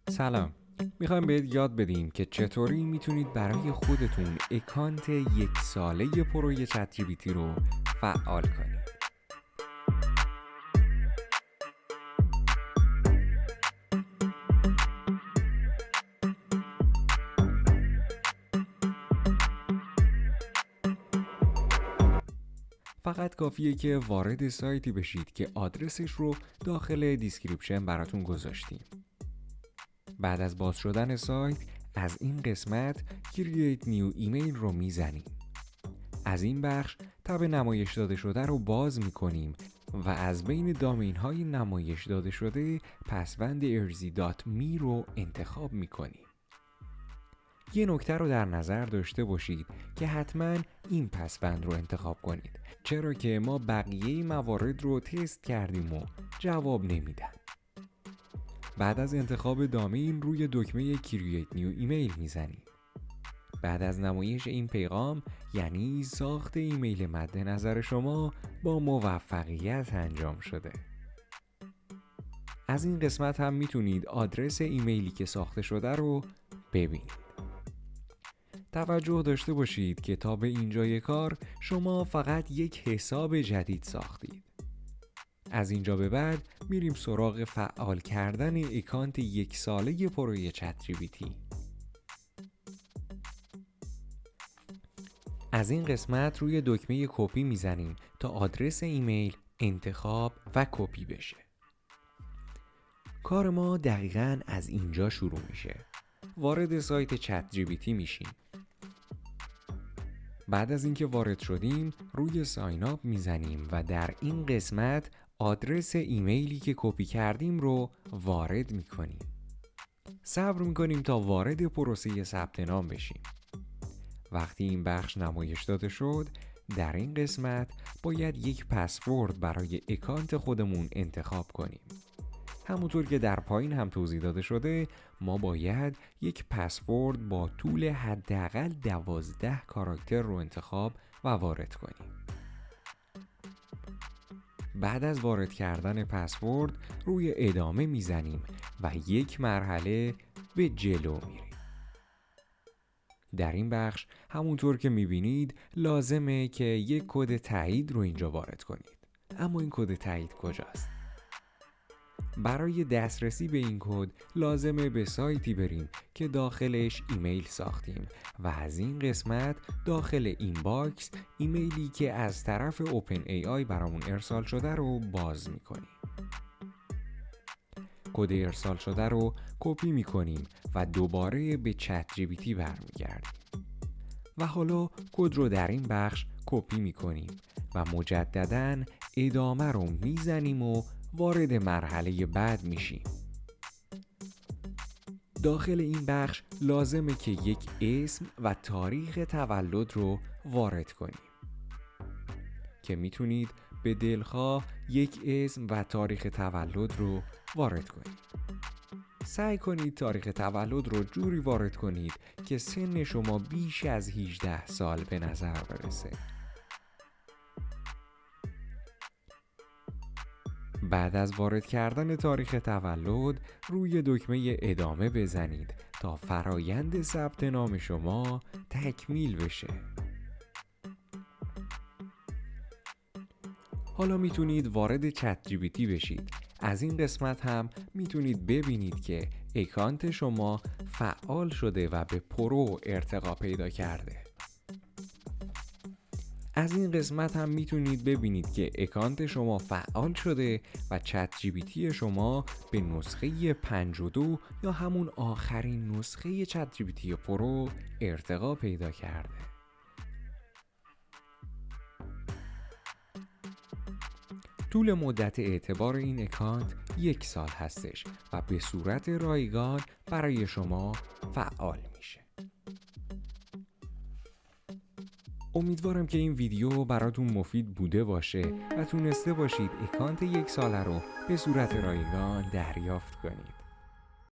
سلام. میخوایم بهت یاد بدیم که چطوری میتونید برای خودتون اکانت 1 ساله پروی چت جی پی تی رو فعال کنید. فقط کافیه که وارد سایتی بشید که آدرسش رو داخل دیسکریپشن براتون گذاشتیم. بعد از باز شدن سایت از این قسمت Create New Email رو میزنیم. از این بخش تب نمایش داده شده رو باز میکنیم و از بین دامین های نمایش داده شده پسوند ارزی.می رو انتخاب میکنیم. یه نکته رو در نظر داشته باشید که حتما این پسوند رو انتخاب کنید، چرا که ما بقیه موارد رو تست کردیم و جواب نمیدن. بعد از انتخاب دامین روی دکمه Create New Email میزنیم. بعد از نمایش این پیغام یعنی ساخت ایمیل مد نظر شما با موفقیت انجام شده. از این قسمت هم میتونید آدرس ایمیلی که ساخته شده رو ببینید. توجه داشته باشید که تا به اینجای کار شما فقط یک حساب جدید ساختید. از اینجا به بعد میریم سراغ فعال کردن اکانت 1 ساله پروی چت جی پی تی. از این قسمت روی دکمه کپی میزنیم تا آدرس ایمیل انتخاب و کپی بشه. کار ما دقیقاً از اینجا شروع میشه. وارد سایت چت جی پی تی میشیم. بعد از اینکه وارد شدیم روی ساین آپ میزنیم و در این قسمت آدرس ایمیلی که کپی کردیم رو وارد میکنیم. صبر میکنیم تا وارد پروسه ثبت نام بشیم. وقتی این بخش نمایش داده شد، در این قسمت باید یک پسورد برای اکانت خودمون انتخاب کنیم. همونطور که در پایین هم توضیح داده شده، ما باید یک پسورد با طول حداقل 12 کاراکتر رو انتخاب و وارد کنیم. بعد از وارد کردن پسورد روی ادامه میزنیم و یک مرحله به جلو میریم. در این بخش همونطور که میبینید لازمه که یک کد تایید رو اینجا وارد کنید. اما این کد تایید کجاست؟ برای دسترسی به این کد لازمه به سایتی بریم که داخلش ایمیل ساختیم و از این قسمت داخل این باکس ایمیلی که از طرف اوپن ای آی برامون ارسال شده رو باز میکنیم. کد ارسال شده رو کپی میکنیم و دوباره به چت جی پی تی برمیگردیم. و حالا کد رو در این بخش کپی میکنیم و مجدداً ادامه رو میزنیم و وارد مرحله بعد میشیم. داخل این بخش لازمه که یک اسم و تاریخ تولد رو وارد کنیم که میتونید به دلخواه یک اسم و تاریخ تولد رو وارد کنید. سعی کنید تاریخ تولد رو جوری وارد کنید که سن شما بیش از 18 سال به نظر برسه. بعد از وارد کردن تاریخ تولد روی دکمه ادامه بزنید تا فرایند ثبت نام شما تکمیل بشه. حالا میتونید وارد چت جی پی تی بشید. از این قسمت هم میتونید ببینید که اکانت شما فعال شده و به پرو ارتقا پیدا کرده. از این قسمت هم میتونید ببینید که اکانت شما فعال شده و چت جی پی تی شما به نسخه 52 یا همون آخرین نسخه چت جی پی تی پرو ارتقا پیدا کرده. طول مدت اعتبار این اکانت 1 سال هستش و به صورت رایگان برای شما فعال میشه. امیدوارم که این ویدیو براتون مفید بوده باشه و تونسته باشید اکانت 1 ساله رو به صورت رایگان دریافت کنید.